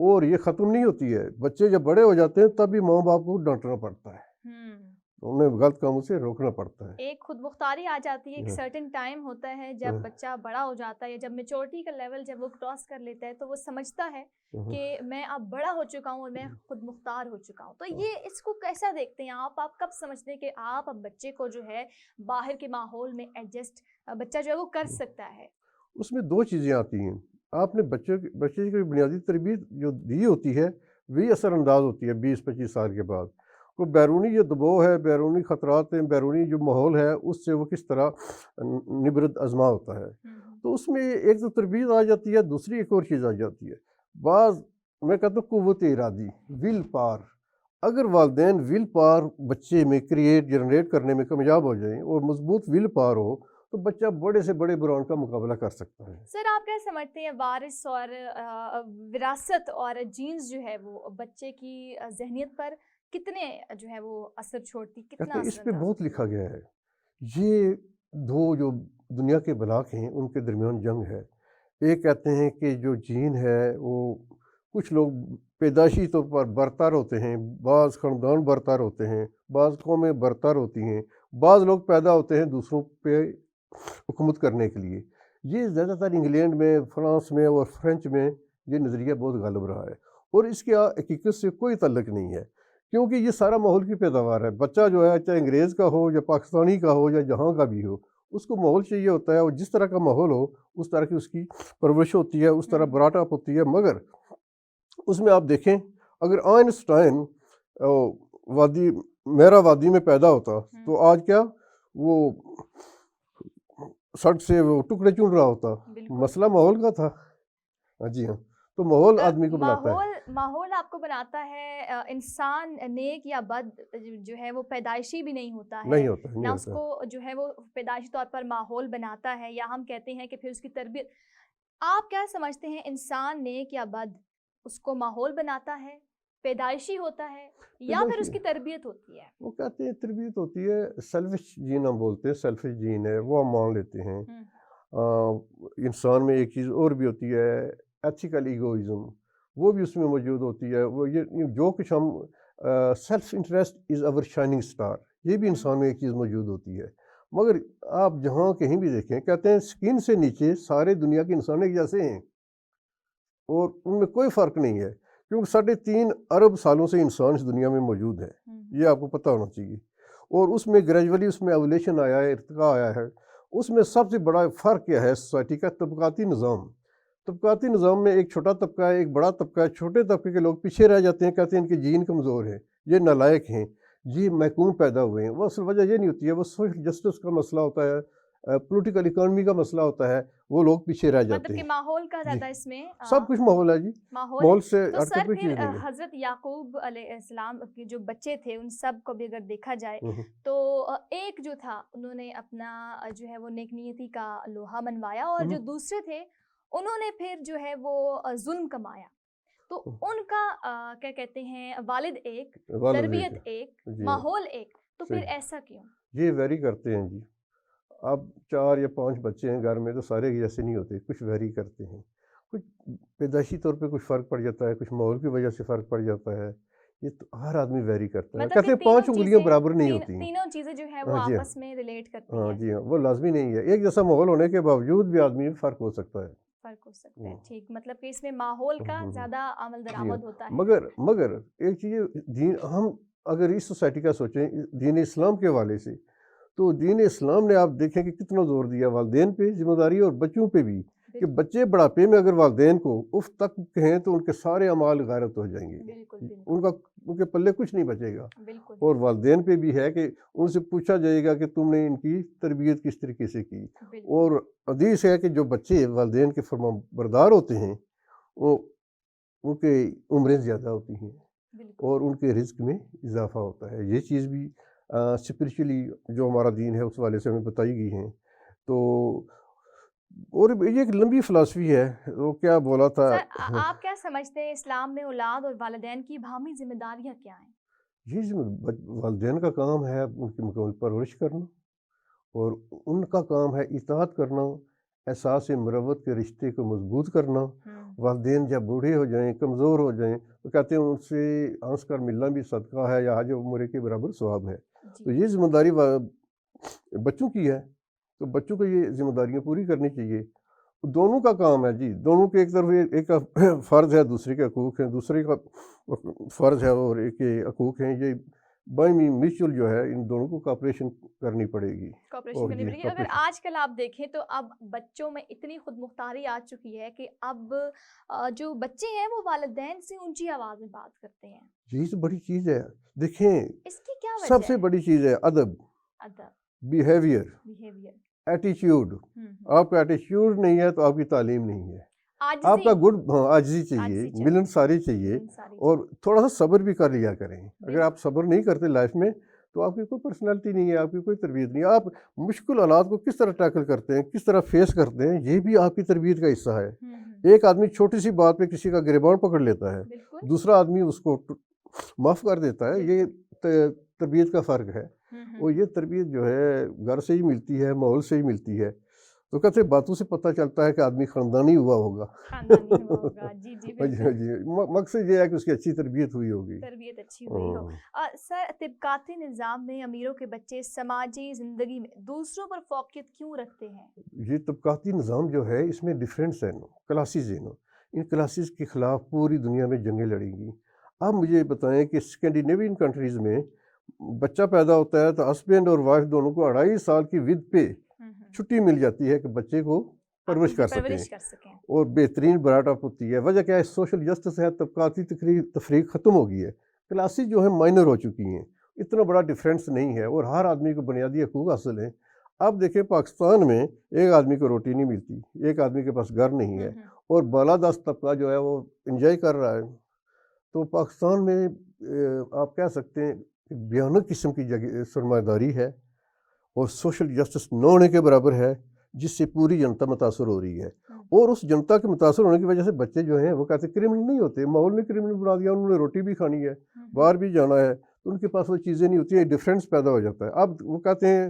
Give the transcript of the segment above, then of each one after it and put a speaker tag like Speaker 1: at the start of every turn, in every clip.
Speaker 1: اور یہ ختم نہیں ہوتی ہے. بچے جب بڑے ہو جاتے ہیں تب بھی ماں باپ کو ڈانٹنا پڑتا ہے, انہیں غلط کاموں سے روکنا پڑتا ہے.
Speaker 2: ایک خود مختاری آ جاتی ہے, ایک سرٹن ٹائم ہوتا ہے جب بچہ بڑا ہو جاتا ہے, جب میچورٹی کا لیول جب وہ کراس کر لیتا ہے تو وہ سمجھتا ہے کہ میں اب بڑا ہو چکا ہوں اور میں خود مختار ہو چکا ہوں. تو یہ اس کو کیسا دیکھتے ہیں آپ کب سمجھتے ہیں کہ آپ اب بچے کو جو ہے باہر کے ماحول میں ایڈجسٹ بچہ جو ہے وہ کر سکتا ہے؟
Speaker 1: اس میں دو چیزیں آتی ہیں. آپ نے بچے کی بنیادی تربیت جو دی ہوتی ہے وہی اثر انداز ہوتی ہے 20-25 سال کے بعد. وہ بیرونی جو دباؤ ہے, بیرونی خطرات ہیں, بیرونی جو ماحول ہے اس سے وہ کس طرح نبرد آزما ہوتا ہے. تو اس میں ایک تو تربیت آ جاتی ہے, دوسری ایک اور چیز آ جاتی ہے. بعض میں کہتا ہوں قوت ارادی, ول پار. اگر والدین ول پار بچے میں جنریٹ کرنے میں کامیاب ہو جائیں اور مضبوط ول پار ہو تو بچہ بڑے سے بڑے برانڈ کا مقابلہ کر سکتا ہے.
Speaker 2: سر آپ کیا سمجھتے ہیں وارث اور وراثت اور جینز جو ہے وہ بچے کی ذہنیت پر کتنے جو ہے وہ اثر چھوڑتی, کتنا
Speaker 1: اس
Speaker 2: اثر
Speaker 1: پہ
Speaker 2: انداز
Speaker 1: بہت
Speaker 2: ہوتی ہے؟
Speaker 1: لکھا گیا ہے. یہ دو جو دنیا کے بلاک ہیں ان کے درمیان جنگ ہے. ایک کہتے ہیں کہ جو جین ہے وہ کچھ لوگ پیدائشی طور پر برتر ہوتے ہیں, بعض خاندان برتر ہوتے ہیں, بعض قومیں برتر ہوتی ہیں, بعض لوگ پیدا ہوتے ہیں دوسروں پہ حکومت کرنے کے لیے. یہ زیادہ تر انگلینڈ میں, فرانس میں اور فرینچ میں یہ نظریہ بہت غالب رہا ہے, اور اس کے حقیقت سے کوئی تعلق نہیں ہے کیونکہ یہ سارا ماحول کی پیداوار ہے. بچہ جو ہے چاہے انگریز کا ہو یا پاکستانی کا ہو یا جہاں کا بھی ہو, اس کو ماحول چاہیے ہوتا ہے, اور جس طرح کا ماحول ہو اس طرح کی اس کی پرورش ہوتی ہے, اس طرح براٹ اپ ہوتی ہے. مگر اس میں آپ دیکھیں اگر آئنسٹائن میرا وادی میں پیدا ہوتا تو آج کیا وہ سڑک سے وہ ٹکڑے چن رہا ہوتا. مسئلہ ماحول کا تھا. جی ہاں, تو ماحول آدمی کو بناتا ہے.
Speaker 2: ماحول آپ کو بناتا ہے. انسان نیک یا بد جو ہے وہ پیدائشی بھی نہیں ہوتا ہے, نہ اس کو جو ہے وہ پیدائشی طور پر ماحول بناتا ہے, یا ہم کہتے ہیں کہ پھر اس کی تربیت. آپ کیا سمجھتے ہیں انسان نیک یا بد اس کو ماحول بناتا ہے, پیدائشی ہوتا ہے, یا پھر اس کی تربیت ہوتی ہے؟
Speaker 1: وہ کہتے ہیں تربیت ہوتی ہے. سیلفش جین ہم بولتے ہیں, سیلفش جین ہے وہ ہم مان لیتے ہیں. انسان میں ایک چیز اور بھی ہوتی ہے, ایتھیکل ایگوئزم, وہ بھی اس میں موجود ہوتی ہے. وہ یہ جو کچھ ہم self interest is over shining star, یہ بھی انسان میں ایک چیز موجود ہوتی ہے. مگر آپ جہاں کہیں بھی دیکھیں کہتے ہیں سکین سے نیچے سارے دنیا کے انسان ایک جیسے ہیں اور ان میں کوئی فرق نہیں ہے, کیونکہ 3.5 ارب سالوں سے انسان اس دنیا میں موجود ہے. یہ آپ کو پتہ ہونا چاہیے. اور اس میں گریجولی اس میں ایولیشن آیا ہے, ارتقاء آیا ہے. اس میں سب سے بڑا فرق کیا ہے سوسائٹی کا؟ طبقاتی نظام. طبقاتی نظام میں ایک چھوٹا طبقہ ہے, ایک بڑا طبقہ ہے. چھوٹے طبقے کے لوگ پیچھے رہ جاتے ہیں, کہتے ہیں ان کے جین کمزور ہیں, یہ نالائق ہیں, یہ محکوم پیدا ہوئے ہیں. وہ اصل وجہ یہ نہیں ہوتی ہے, وہ سوشل جسٹس کا مسئلہ ہوتا ہے, پولیٹیکل اکانومی کا مسئلہ ہوتا ہے, وہ لوگ پیچھے رہ جاتے ہیں.
Speaker 2: مطلب کہ ماحول کا زیادہ اس میں
Speaker 1: سب کچھ ماحول ہے. جی
Speaker 2: ماحول
Speaker 1: سے
Speaker 2: تو سر
Speaker 1: کوئی چیز
Speaker 2: پھر
Speaker 1: نہیں ہے.
Speaker 2: حضرت یعقوب علیہ السلام کے جو بچے تھے ان سب کو بھی اگر دیکھا جائے تو ایک جو تھا انہوں نے اپنا جو ہے وہ نیک نیتی کا لوہا منوایا, اور جو دوسرے تھے انہوں نے پھر جو ہے وہ ظلم کمایا. تو ان کا کیا کہتے ہیں والد ایک, تربیت ایک, ماحول ایک, تو پھر ایسا کیوں؟
Speaker 1: یہ ویری کرتے ہیں. جی اب 4 یا 5 بچے ہیں گھر میں تو سارے ایسے نہیں ہوتے, کچھ ویری کرتے ہیں, کچھ پیدائشی طور پہ کچھ فرق پڑ جاتا ہے, کچھ ماحول کی وجہ سے فرق پڑ جاتا ہے. یہ تو ہر آدمی ویری کرتا ہے. کہتے ہیں 5 انگلیاں برابر نہیں ہوتی ہیں.
Speaker 2: تینوں چیزیں جو ہے وہ آپس میں ریلیٹ کرتی ہیں.
Speaker 1: جی ہاں, وہ لازمی نہیں ہے. ایک جیسا ماحول ہونے کے باوجود بھی آدمی میں فرق ہو سکتا ہے.
Speaker 2: ٹھیک, مطلب کہ اس میں ماحول کا زیادہ عمل درآمد ہوتا ہے.
Speaker 1: مگر ایک چیز ہم اگر اس سوسائٹی کا سوچیں دین اسلام کے حوالے سے, تو دین اسلام نے آپ دیکھیں کہ کتنا زور دیا والدین پہ ذمہ داری اور بچوں پہ بھی, کہ بچے بڑھاپے میں اگر والدین کو اف تک کہیں تو ان کے سارے اعمال غارت ہو جائیں گے, ان کے پلے کچھ نہیں بچے گا. اور والدین پہ بھی ہے کہ ان سے پوچھا جائے گا کہ تم نے ان کی تربیت کس طریقے سے کی. اور حدیث ہے کہ جو بچے والدین کے فرما بردار ہوتے ہیں ان کے عمریں زیادہ ہوتی ہیں اور ان کے رزق میں اضافہ ہوتا ہے. یہ چیز بھی اسپرچولی جو ہمارا دین ہے اس والے سے ہمیں بتائی گئی ہیں. تو اور یہ ایک لمبی فلسفی ہے. وہ کیا بولا تھا؟
Speaker 2: آپ کیا سمجھتے ہیں اسلام میں اولاد اور والدین کی باہمی ذمہ داریاں کیا ہیں؟
Speaker 1: یہ والدین کا کام ہے ان کی مکمل پرورش کرنا, اور ان کا کام ہے اطاعت کرنا, احساس مروت کے رشتے کو مضبوط کرنا. والدین جب بوڑھے ہو جائیں، کمزور ہو جائیں، تو کہتے ہیں ان سے ہنس کر ملنا بھی صدقہ ہے یا حج عمرے کے برابر ثواب ہے. تو یہ ذمہ داری بچوں کی ہے، تو بچوں کو یہ ذمہ داریاں پوری کرنی چاہیے. دونوں کا کام ہے جی، دونوں کے ایک طرف ایک کا فرض ہے، دوسرے کے حقوق ہیں، دوسرے کا فرض ہے اور ایک کے حقوق ہیں. یہ باہمی میوچل جو ہے، ان دونوں کو کوآپریشن کرنی پڑے گی.
Speaker 2: اگر آج کل آپ دیکھیں تو اب بچوں میں اتنی خود مختاری آ چکی ہے کہ اب جو بچے ہیں وہ والدین سے اونچی آواز میں بات کرتے ہیں.
Speaker 1: یہی تو بڑی چیز ہے. دیکھیں
Speaker 2: اس کی کیا وجہ
Speaker 1: سب سے بڑی چیز ہے ادب، بیہیویئر، ایٹیچیوڈ. آپ کا ایٹیچیوڈ نہیں ہے تو آپ کی تعلیم نہیں ہے. آپ کا گڈ عاجزی چاہیے، ملنساری چاہیے، اور تھوڑا سا صبر بھی کر لیا کریں. اگر آپ صبر نہیں کرتے لائف میں تو آپ کی کوئی پرسنالٹی نہیں ہے، آپ کی کوئی تربیت نہیں ہے. آپ مشکل حالات کو کس طرح ٹیکل کرتے ہیں، کس طرح فیس کرتے ہیں، یہ بھی آپ کی تربیت کا حصہ ہے. ایک آدمی چھوٹی سی بات پہ کسی کا گریبان پکڑ لیتا ہے، دوسرا آدمی اس کو معاف کر دیتا ہے. یہ تربیت کا فرق ہے. اور یہ تربیت جو ہے گھر سے ہی ملتی ہے، ماحول سے ہی ملتی ہے. تو کہتے ہیں باتوں سے پتہ چلتا ہے کہ آدمی خاندانی ہوا ہوگا. جی مقصد یہ ہے کہ اس کی اچھی تربیت ہوئی ہوگی،
Speaker 2: تربیت اچھی ہوئی ہو. سر، طبقاتی نظام میں امیروں کے بچے سماجی زندگی میں دوسروں پر فوقیت کیوں رکھتے ہیں؟
Speaker 1: یہ طبقاتی نظام جو ہے اس میں ڈفرینس ہے، کلاسز ہیں. ان کلاسز کے خلاف پوری دنیا میں جنگیں لڑیں گی. آپ مجھے بتائیں کہ اسکینڈینیوین کنٹریز میں بچہ پیدا ہوتا ہے تو ہسبینڈ اور وائف دونوں کو 2.5 سال کی ود پہ چھٹی مل جاتی ہے کہ بچے کو پرورش کر سکیں، اور بہترین براٹ اپ ہوتی ہے. وجہ کیا ہے؟ سوشل جسٹس ہے، طبقاتی تفریق ختم ہو گئی ہے. کلاسز جو ہیں مائنر ہو چکی ہیں، اتنا بڑا ڈفرینس نہیں ہے، اور ہر آدمی کو بنیادی حقوق حاصل ہیں. اب دیکھیں پاکستان میں ایک آدمی کو روٹی نہیں ملتی، ایک آدمی کے پاس گھر نہیں ہے، اور بالادست طبقہ جو ہے وہ انجوائے کر رہا ہے. تو پاکستان میں آپ کہہ سکتے ہیں کہ بھیانک قسم کی سرمایہ داری ہے اور سوشل جسٹس نہ ہونے کے برابر ہے، جس سے پوری جنتا متاثر ہو رہی ہے. اور اس جنتا کے متاثر ہونے کی وجہ سے بچے جو ہیں وہ کہتے ہیں کرمنل نہیں ہوتے، ماحول نے کرمنل بنا دیا. انہوں نے روٹی بھی کھانی ہے، باہر بھی جانا ہے، تو ان کے پاس وہ چیزیں نہیں ہوتی ہیں، ڈفرینس پیدا ہو جاتا ہے. اب وہ کہتے ہیں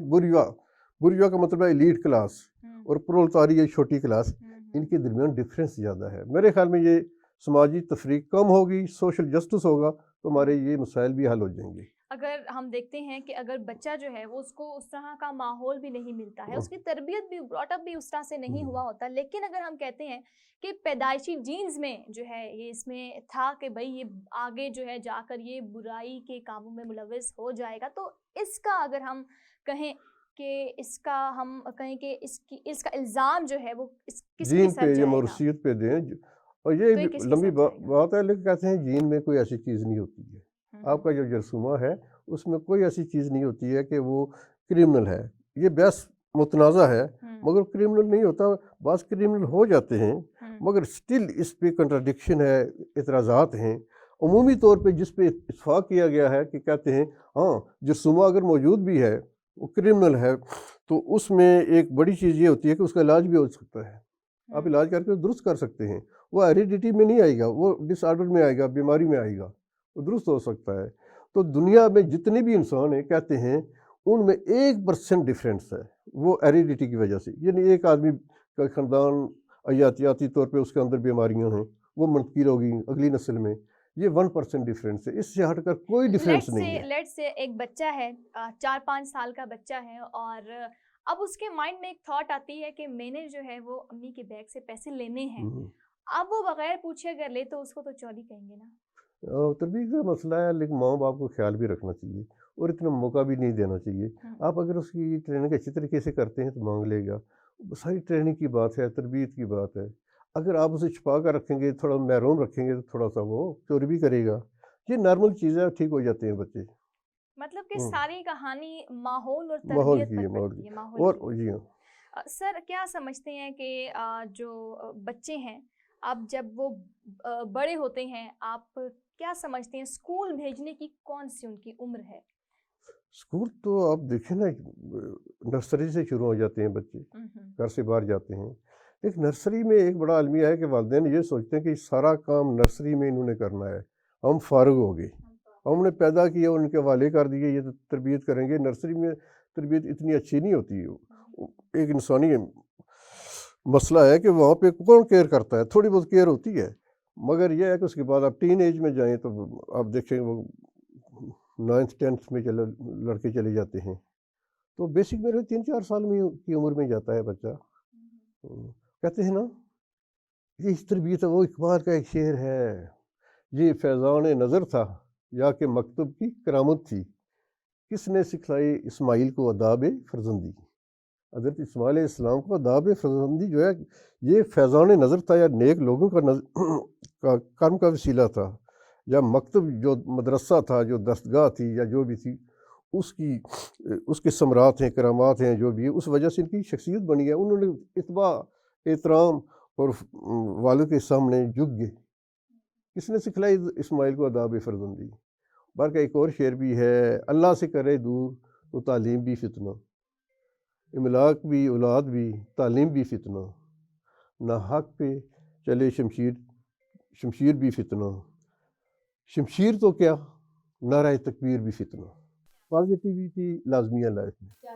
Speaker 1: بوریا کا مطلب ہے ایلیٹ کلاس، اور پرولتاری چھوٹی کلاس. ان کے درمیان ڈفرینس زیادہ ہے. میرے خیال میں یہ سماجی تفریق کم ہوگی، سوشل جسٹس ہوگا تو ہمارے یہ مسائل بھی حل ہو جائیں گے.
Speaker 2: اگر ہم دیکھتے ہیں کہ اگر بچہ جو ہے وہ اس کو اس طرح کا ماحول بھی نہیں ملتا ہے، اس کی تربیت بھی براٹ اپ بھی اس طرح سے نہیں ہوا ہوتا، لیکن اگر ہم کہتے ہیں کہ پیدائشی جینز میں جو ہے یہ اس میں تھا کہ بھئی یہ آگے جو ہے جا کر یہ برائی کے کاموں میں ملوث ہو جائے گا، تو اس کا اگر ہم کہیں کہ اس کا الزام جو ہے وہ کس کے سر جائے گا؟
Speaker 1: جین پہ یا موروثیت پہ دیں. اور یہ لمبی بات ہے، لیکن کہتے ہیں جین میں کوئی ایسی چیز نہیں ہوتی ہے. آپ کا جو جرثومہ ہے اس میں کوئی ایسی چیز نہیں ہوتی ہے کہ وہ کرمنل ہے. یہ بحث متنازع ہے، مگر کرمنل نہیں ہوتا. بعض کرمنل ہو جاتے ہیں، مگر سٹل اس پہ کنٹراڈکشن ہے، اعتراضات ہیں. عمومی طور پہ جس پہ اتفاق کیا گیا ہے کہ کہتے ہیں ہاں جرثومہ اگر موجود بھی ہے، وہ کرمنل ہے، تو اس میں ایک بڑی چیز یہ ہوتی ہے کہ اس کا علاج بھی ہو سکتا ہے. آپ علاج کر کے درست کر سکتے ہیں. وہ ہیریڈیٹی میں نہیں آئے گا، وہ ڈس آرڈر میں آئے گا، بیماری میں آئے گا، وہ درست ہو سکتا ہے. تو دنیا میں جتنے بھی انسان ہیں کہتے ہیں ان میں 1% ڈفرینس ہے، وہ ہیریڈیٹی کی وجہ سے. یعنی ایک آدمی کا خاندان حیاتیاتی طور پہ اس کے اندر بیماریاں ہیں، وہ منتقل ہوگی اگلی نسل میں. یہ 1% ڈفرینس ہے، اس سے ہٹ کر کوئی ڈفرینس نہیں ہے.
Speaker 2: لیٹ سے ایک بچہ ہے، 4-5 سال کا بچہ ہے، اور اب اس کے مائنڈ میں ایک تھاٹ آتی ہے کہ میں نے جو ہے وہ امی کے بیگ سے پیسے لینے ہیں. اب وہ بغیر پوچھے اگر لے تو اس کو تو چوری کہیں گے نا.
Speaker 1: تربیت کا مسئلہ ہے، لیکن ماں باپ کو خیال بھی رکھنا چاہیے اور اتنا موقع بھی نہیں دینا چاہیے. آپ اگر اس کی ٹریننگ اچھی طریقے سے کرتے ہیں تو مانگ لے گا. ساری ٹریننگ کی بات ہے، تربیت کی بات ہے. اگر آپ اسے چھپا کر رکھیں گے، تھوڑا محروم رکھیں گے، تو تھوڑا سا وہ چوری بھی کرے گا. یہ نارمل چیز ہے، ٹھیک ہو جاتے ہیں بچے.
Speaker 2: مطلب کہ ساری کہانی ماحول اور تربیت پر پڑتی ہے.
Speaker 1: اور جی ہاں
Speaker 2: سر، کیا سمجھتے ہیں کہ جو بچے ہیں اب جب وہ بڑے ہوتے ہیں، آپ کیا سمجھتے ہیں اسکول بھیجنے کی کون سی ان کی عمر ہے؟
Speaker 1: اسکول تو آپ دیکھیں نا، نرسری سے شروع ہو جاتے ہیں بچے، گھر سے باہر جاتے ہیں. ایک نرسری میں ایک بڑا المیہ ہے کہ والدین یہ سوچتے ہیں کہ سارا کام نرسری میں انہوں نے کرنا ہے، ہم فارغ ہو گئے، ہم نے پیدا کیا ان کے حوالے کر دیے، یہ تربیت کریں گے. نرسری میں تربیت اتنی اچھی نہیں ہوتی. ایک انسانی مسئلہ ہے کہ وہاں پہ کون کیئر کرتا ہے، تھوڑی بہت کیئر ہوتی ہے، مگر یہ ہے کہ اس کے بعد آپ ٹین ایج میں جائیں تو آپ دیکھیں وہ 9th 10th میں لڑکے چلے جاتے ہیں، تو بیسک میرے 3-4 سال میں کی عمر میں جاتا ہے بچہ. کہتے ہیں نا یہ اس تربیت ہے، وہ اقبال کا ایک شعر ہے، یہ فیضان نظر تھا یا کہ مکتب کی کرامت تھی، کس نے سکھلائی اسماعیل کو آداب فرزندی. حضرت اسماعیل علیہ السلام کو آداب فرزندی جو ہے یہ فیضان نظر تھا، یا نیک لوگوں کا کرم کا وسیلہ تھا، یا مکتب جو مدرسہ تھا، جو دستگاہ تھی یا جو بھی تھی، اس کے ثمرات ہیں، کرامات ہیں، جو بھی ہے اس وجہ سے ان کی شخصیت بنی ہے. انہوں نے اتباع احترام اور والد کے سامنے جھک گئے. کس نے سکھلائی اسماعیل کو آداب فرزندی. بلکہ ایک اور شعر بھی ہے، اللہ سے کرے دور تو تعلیم بھی فتنہ، املاک بھی اولاد بھی تعلیم بھی فتنہ، نہ حق پہ چلے شمشیر بھی فتنہ، شمشیر تو کیا نعرہ تکبیر بھی فتنہ. پازیٹیویٹی لازمی ہے لائف میں.
Speaker 2: کیا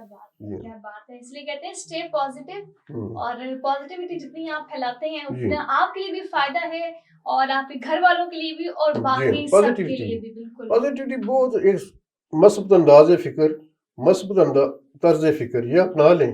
Speaker 2: بات ہے. اس لیے کہتے ہیں اسٹے پازیٹیو، اور پازیٹیوٹی جتنی آپ پھیلاتے ہیں اتنا آپ کے لیے بھی فائدہ ہے اور آپ کے گھر والوں کے لیے بھی اور باقی سب کے لیے بھی. بالکل
Speaker 1: پازیٹیوٹی بہت ایک مثبت انداز فکر، مثبت طرز فکر یہ اپنا لیں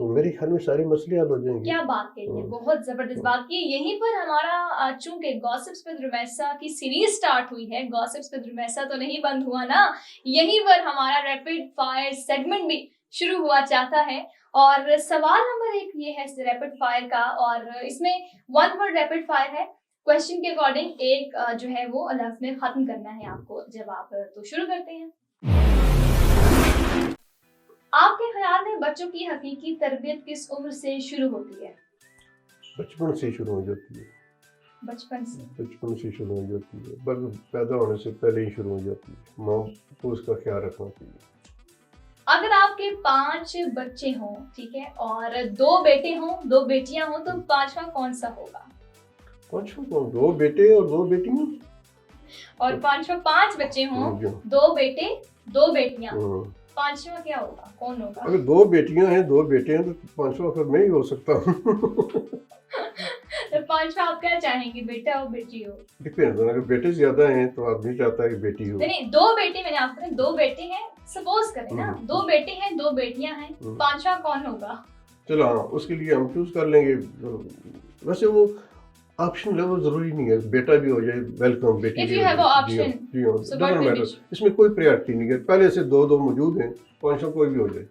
Speaker 1: تو میری خیال میں سارے مسئلے حل ہو جائیں گے.
Speaker 2: کیا بات کہی ہے، بہت زبردست بات کی. یہیں پر ہمارا چونکہ گاسپس ود رمیسا کی سیریز سٹارٹ ہوئی ہے، گاسپس ود رمیسا تو نہیں بند ہوا نا، یہیں پر ہمارا ریپڈ فائر سیگمنٹ بھی شروع ہوا چاہتا ہے. اور سوال نمبر 1 یہ ہے ریپڈ فائر کا، اور اس میں 1 ورڈ ریپڈ فائر ہے. کوشچن کے اکارڈنگ ایک جو ہے وہ لفظ میں ختم کرنا ہے آپ کو جواب. تو شروع کرتے ہیں. آپ کے خیال میں بچوں کی حقیقی تربیت کس عمر سے شروع ہوتی ہے؟
Speaker 1: بچپن سے شروع ہو جاتی ہے. بچپن سے شروع ہو جاتی ہے، بس پیدا ہونے سے پہلے ہی شروع ہو جاتی ہے. ماں کو اس کا خیال رکھنا چاہیے.
Speaker 2: اگر آپ کے 5 بچے ہوں، ٹھیک ہے، اور 2 بیٹے ہوں 2 بیٹیاں ہوں، تو 5واں کون سا ہوگا؟
Speaker 1: 2 بیٹے اور 2 بیٹیاں.
Speaker 2: اور 5 بچے ہوں، 2 بیٹے 2 بیٹیاں، 5واں کیا ہوگا؟ کون ہوگا؟
Speaker 1: اگر 2 بیٹیاں ہیں 2 بیٹے ہیں تو 5واں پھر میں ہی ہو سکتا ہوں.
Speaker 2: تو 5واں آپ کیا چاہیں گے، بیٹا ہو بیٹی ہو؟
Speaker 1: ڈیپینڈ، اگر بیٹے زیادہ ہیں تو آدمی چاہتا ہے کہ بیٹی ہو.
Speaker 2: نہیں 2 بیٹے، میں نے آپ کو 2 بیٹے ہیں سپوز کریں نا، 2 بیٹے ہیں 2 بیٹیاں ہیں، 5واں کون ہوگا؟
Speaker 1: چلو ہاں اس کے لیے ہم چوز کر لیں گے. ویسے وہ آپشن لیول ضروری نہیں ہے، بیٹا بھی ہو جائے ویلکم، بیٹی بھی ہو جائے. اس میں کوئی پریارٹی نہیں ہے، پہلے سے 2 موجود ہیں، 5واں کوئی بھی ہو جائے.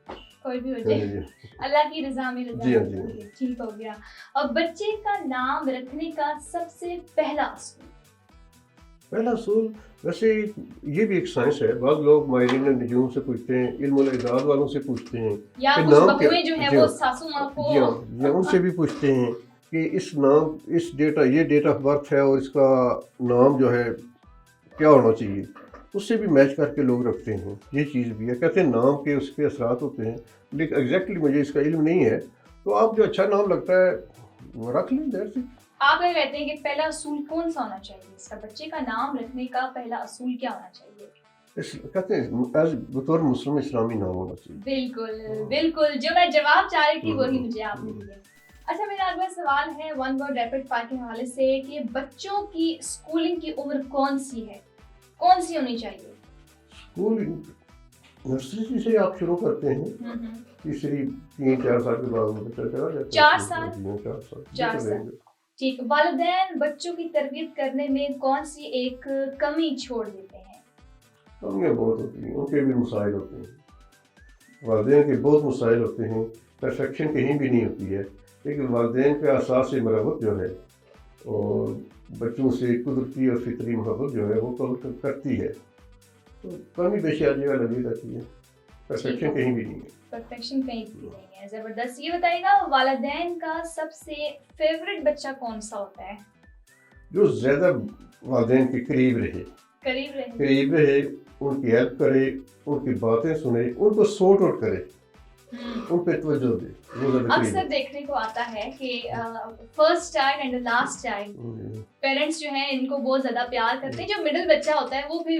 Speaker 2: اللہ کی رضا میں رضا. ٹھیک ہو گیا. اور بچے کا نام رکھنے کا سب سے پہلا اصول
Speaker 1: ویسے یہ بھی ایک سائنس ہے. بعض لوگ ماہرین نجوم سے پوچھتے ہیں، علم الاعداد والوں سے پوچھتے ہیں،
Speaker 2: یا بہویں جو ہیں وہ ساسو ماں کو
Speaker 1: ان سے بھی پوچھتے ہیں کہ اس یہ ڈیٹ آف برتھ ہے اور اس کا نام جو ہے کیا ہونا چاہیے. اس سے بھی میچ کر کے لوگ رکھتے ہیں. یہ چیز بھی ہے، کہتے ہیں نام کے اس کے اثرات ہوتے ہیں، لیکن ایگزیکٹلی مجھے اس کا علم نہیں ہے. تو آپ جو اچھا نام لگتا ہے وہ رکھ لیں. دیر سے
Speaker 2: آپ یہ کہتے ہیں کہ پہلا اصول کون سا ہونا چاہیے، اس کا بچے کا نام رکھنے کا پہلا اصول کیا ہونا چاہیے؟
Speaker 1: کہتے ہیں بطور مسلم اسلامی نام ہونا چاہیے.
Speaker 2: بالکل جو میں جواب چاہ رہی تھی وہی مجھے آپ نے دیا. اچھا میرا اگلا سوال ہے 1 ورڈ ریپڈ فائر کے حوالے سے کہ بچوں کی اسکولنگ کی عمر کون سی ہونی چاہیے؟
Speaker 1: اسکولنگ نرسری سے آپ شروع کرتے ہیں، تیسری 3-4 سال کے بعد بچہ چلا جاتا ہے.
Speaker 2: 4 سال. ٹھیک. والدین بچوں کی تربیت کرنے میں کون سی ایک کمی چھوڑ دیتے ہیں؟
Speaker 1: کمیاں بہت ہوتی ہیں، ان کے بھی مسائل ہوتے ہیں. والدین کے بہت مسائل ہوتے ہیں، پرفیکشن کہیں بھی نہیں ہوتی ہے، لیکن والدین کا اساس مربت جو ہے اور بچوں سے قدرتی اور فطری محبت جو ہے وہ کرتی ہے. تو کمی بیشی آ جگہ لگی رہتی ہے، پرفیکشن کہیں بھی نہیں ہے.
Speaker 2: زبردست. یہ بتائیے گا والدین کا سب سے فیوریٹ بچہ کون سا ہوتا ہے؟
Speaker 1: جو زیادہ والدین کے قریب رہے، ان کی ہیلپ کرے، ان کی باتیں سنے، ان کو سورٹ آؤٹ کرے، ان پہ توجہ دے.
Speaker 2: اکثر دیکھنے کو آتا ہے کہ first child and last child parents جو ہیں ان کو بہت زیادہ پیار کرتے ہیں. جو مڈل بچہ ہوتا ہے وہ پھر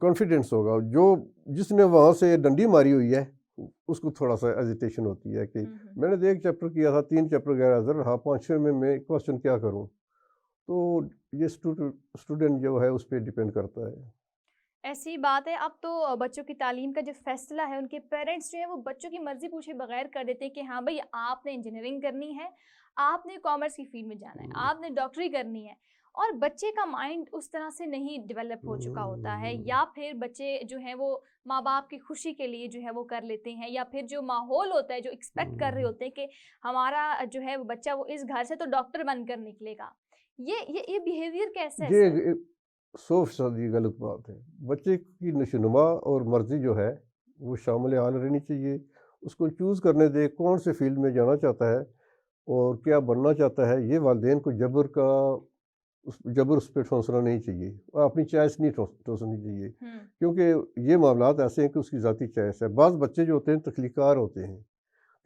Speaker 1: کانفیڈنس ہوگا. جو جس نے وہاں سے ڈنڈی ماری ہوئی ہے اس کو تھوڑا سا ایزیٹیشن ہوتی ہے کہ میں نے 1 چیپٹر کیا تھا, 3 چیپٹر غیر حاضر رہا, 5 میں کوشچن کیا کروں. تو یہ اسٹوڈنٹ جو ہے اس پہ ڈپینڈ کرتا ہے.
Speaker 2: ایسی بات ہے. اب تو بچوں کی تعلیم کا جو فیصلہ ہے ان کے پیرنٹس جو ہیں وہ بچوں کی مرضی پوچھے بغیر کر دیتے ہیں کہ ہاں بھائی آپ نے انجینئرنگ کرنی ہے, آپ نے کامرس کی فیلڈ میں جانا ہے, آپ نے ڈاکٹری کرنی ہے, اور بچے کا مائنڈ اس طرح سے نہیں ڈیولپ ہو چکا ہوتا ہے, یا پھر بچے جو ہیں وہ ماں باپ کی خوشی کے لیے جو ہے وہ کر لیتے ہیں, یا پھر جو ماحول ہوتا ہے جو ایکسپیکٹ کر رہے ہوتے ہیں کہ ہمارا جو ہے وہ بچہ وہ اس گھر سے تو ڈاکٹر بن کر نکلے گا. یہ بیہیویئر کیسا ہے سر؟
Speaker 1: یہ 100% غلط بات ہے. بچے کی نشوونما اور مرضی جو ہے وہ شامل حال رہنی چاہیے. اس کو چوز کرنے دے کون سے فیلڈ میں جانا چاہتا ہے اور کیا بننا چاہتا ہے. یہ والدین کو جبر اس پہ ٹھونسنا نہیں چاہیے, اپنی چوائس نہیں ٹھونسنی چاہیے, کیونکہ یہ معاملات ایسے ہیں کہ اس کی ذاتی چوائس ہے. بعض بچے جو ہوتے ہیں تخلیقار ہوتے ہیں,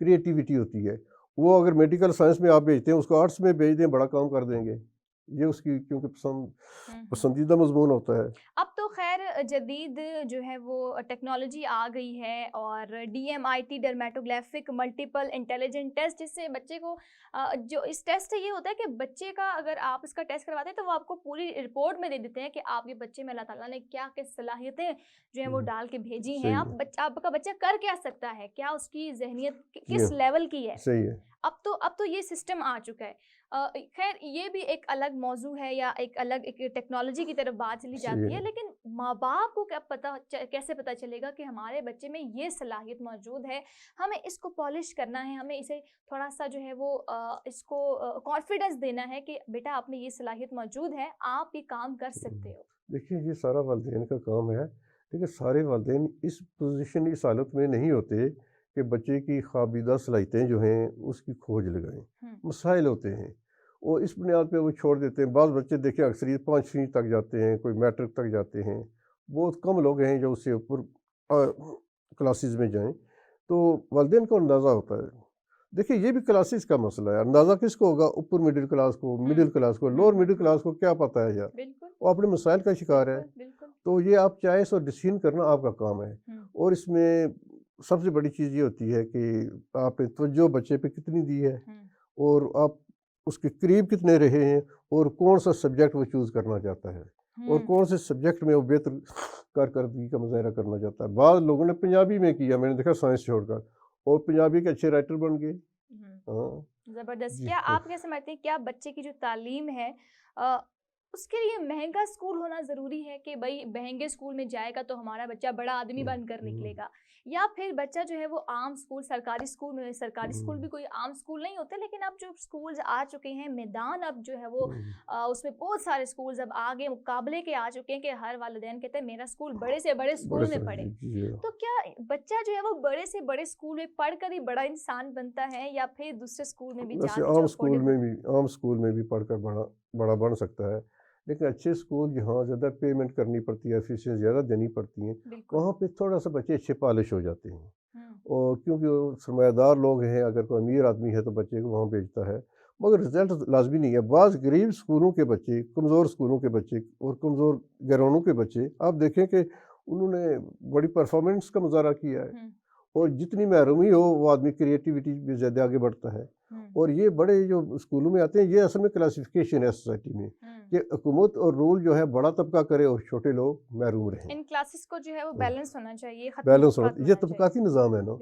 Speaker 1: کریٹیویٹی ہوتی ہے, وہ اگر میڈیکل سائنس میں آپ بھیجتے ہیں اس کو آرٹس میں بھیج دیں بڑا کام کر دیں گے. یہ اس کی کیونکہ پسندیدہ مضمون ہوتا ہے.
Speaker 2: اب تو خیر جدید جو ہے وہ ٹیکنالوجی آ گئی ہے, اور DMIT ڈرمیٹوگرافک ملٹیپل انٹیلیجنٹ ٹیسٹ, جس سے بچے کو جو اس ٹیسٹ سے یہ ہوتا ہے کہ بچے کا اگر آپ اس کا ٹیسٹ کرواتے ہیں تو وہ آپ کو پوری رپورٹ میں دے دیتے ہیں کہ آپ کے بچے میں اللہ تعالیٰ نے کیا کیا صلاحیتیں جو ہیں وہ ڈال کے بھیجی ہیں. آپ کا بچہ کر کیا سکتا ہے, کیا اس کی ذہنیت کس لیول کی ہے.
Speaker 1: صحیح ہے.
Speaker 2: اب تو یہ سسٹم آ چکا ہے. خیر یہ بھی ایک الگ موضوع ہے, یا ایک الگ ایک ٹیکنالوجی کی طرف بات چلی جاتی ہے, لیکن ماں باپ کو کیسے پتہ چلے گا کہ ہمارے بچے میں یہ صلاحیت موجود ہے, ہمیں اس کو پالش کرنا ہے, ہمیں اسے تھوڑا سا جو ہے وہ اس کو کانفیڈنس دینا ہے کہ بیٹا آپ میں یہ صلاحیت موجود ہے, آپ یہ کام کر سکتے ہو.
Speaker 1: دیکھیے یہ سارا والدین کا کام ہے, لیکن سارے والدین اس پوزیشن اس حالت میں نہیں ہوتے کہ بچے کی خوابیدہ صلاحیتیں جو ہیں اس کی کھوج لگائیں. مسائل ہوتے ہیں اور اس بنیاد پہ وہ چھوڑ دیتے ہیں. بعض بچے دیکھیں اکثریت 5ویں تک جاتے ہیں, کوئی میٹرک تک جاتے ہیں, بہت کم لوگ ہیں جو اس سے اوپر کلاسز میں جائیں. تو والدین کو اندازہ ہوتا ہے. دیکھیں یہ بھی کلاسز کا مسئلہ ہے. اندازہ کس کو ہوگا؟ اوپر مڈل کلاس کو, مڈل کلاس کو. لوور مڈل کلاس کو کیا پتہ ہے یار, وہ اپنے مسائل کا شکار ہے. تو یہ آپ چوائس اور ڈیسیژن کرنا آپ کا کام ہے. اور اس میں سب سے بڑی چیز یہ ہوتی ہے کہ آپ نے توجہ بچے پہ کتنی دی ہے, اور آپ اس کے قریب کتنے رہے ہیں, اور کون سا سبجیکٹ وہ چوز کرنا چاہتا ہے, اور کون سے سبجیکٹ میں وہ بہتر کارکردگی کا مظاہرہ کرنا چاہتا ہے. بعض لوگوں نے پنجابی میں کیا, میں نے دیکھا سائنس چھوڑ کر, اور پنجابی کے اچھے رائٹر بن گئے.
Speaker 2: زبردست. کیا آپ کیا سمجھتے ہیں, کیا بچے کی جو تعلیم ہے اس کے لیے مہنگا اسکول ہونا ضروری ہے, کہ بھائی مہنگے اسکول میں جائے گا تو ہمارا بچہ بڑا آدمی بن کر نکلے گا, یا پھر بچہ جو ہے وہ عام اسکول سرکاری اسکول میں, سرکاری اسکول بھی کوئی عام اسکول نہیں ہوتے, لیکن اب جو اسکولز آ چکے ہیں میدان, اب جو ہے وہ اس میں بہت سارے اسکولز اب آگے مقابلے کے آ چکے ہیں کہ ہر والدین کہتے ہیں میرا اسکول بڑے سے بڑے اسکول میں پڑھے. تو کیا بچہ جو ہے وہ بڑے سے بڑے اسکول میں پڑھ کر ہی بڑا انسان بنتا ہے, یا پھر دوسرے اسکول میں بھی جا کے
Speaker 1: عام اسکول میں بھی پڑھ کر بڑا بن سکتا ہے, لیکن اچھے اسکول جہاں زیادہ پیمنٹ کرنی پڑتی ہے, فیسیں زیادہ دینی پڑتی ہیں, وہاں پہ تھوڑا سا بچے اچھے پالش ہو جاتے ہیں. اور کیونکہ سرمایہ دار لوگ ہیں, اگر کوئی امیر آدمی ہے تو بچے کو وہاں بھیجتا ہے, مگر رزلٹ لازمی نہیں ہے. بعض غریب اسکولوں کے بچے, کمزور اسکولوں کے بچے اور کمزور گھرانوں کے بچے آپ دیکھیں کہ انہوں نے بڑی پرفارمنس کا مظاہرہ کیا ہے, اور جتنی محرومی ہو وہ آدمی کریٹیویٹی بھی زیادہ آگے بڑھتا ہے. اور یہ بڑے جو اسکولوں میں آتے ہیں یہ اصل میں کلاسیفیکیشن ہے سوسائٹی میں, کہ حکومت اور رول جو ہے بڑا طبقہ کرے اور چھوٹے لوگ محروم رہیں.
Speaker 2: ان کلاسز کو جو ہے وہ بیلنس ہونا چاہیے,
Speaker 1: بیلنس ہونا, یہ طبقاتی نظام ہے نا,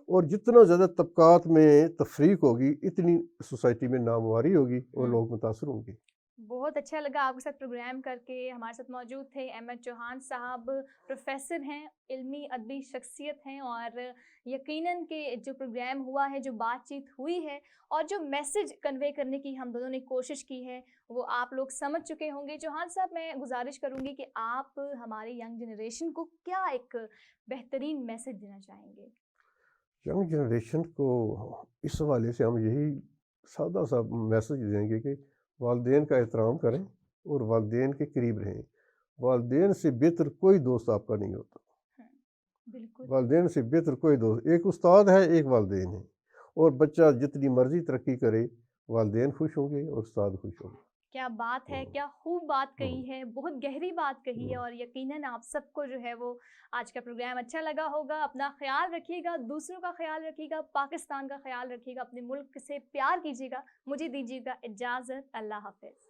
Speaker 1: اور جتنا زیادہ طبقات میں تفریق ہوگی اتنی سوسائٹی میں نامواری ہوگی اور لوگ متاثر ہوں گے.
Speaker 2: بہت اچھا لگا آپ کے ساتھ پروگرام کر کے. ہمارے ساتھ موجود تھے احمد چوہان صاحب, پروفیسر ہیں, علمی ادبی شخصیت ہیں, اور یقیناً کہ جو پروگرام ہوا ہے, جو بات چیت ہوئی ہے, اور جو میسج کنوے کرنے کی ہم دونوں نے کوشش کی ہے وہ آپ لوگ سمجھ چکے ہوں گے. چوہان صاحب میں گزارش کروں گی کہ آپ ہماری ینگ جنریشن کو کیا ایک بہترین میسج دینا چاہیں گے؟
Speaker 1: ینگ جنریشن کو اس حوالے سے ہم یہی سادہ سا میسج دیں گے کہ والدین کا احترام کریں اور والدین کے قریب رہیں. والدین سے بہتر کوئی دوست آپ کا نہیں ہوتا. والدین سے بہتر کوئی دوست, ایک استاد ہے ایک والدین ہے, اور بچہ جتنی مرضی ترقی کرے والدین خوش ہوں گے اور استاد خوش ہوں گے.
Speaker 2: کیا بات ہے، کیا خوب بات کہی ہے، بہت گہری بات کہی ہے، اور یقیناً آپ سب کو جو ہے وہ آج کا پروگرام اچھا لگا ہوگا. اپنا خیال رکھیے گا، دوسروں کا خیال رکھیے گا، پاکستان کا خیال رکھیے گا، اپنے ملک سے پیار کیجیے گا. مجھے دیجیے گا اجازت. اللہ حافظ.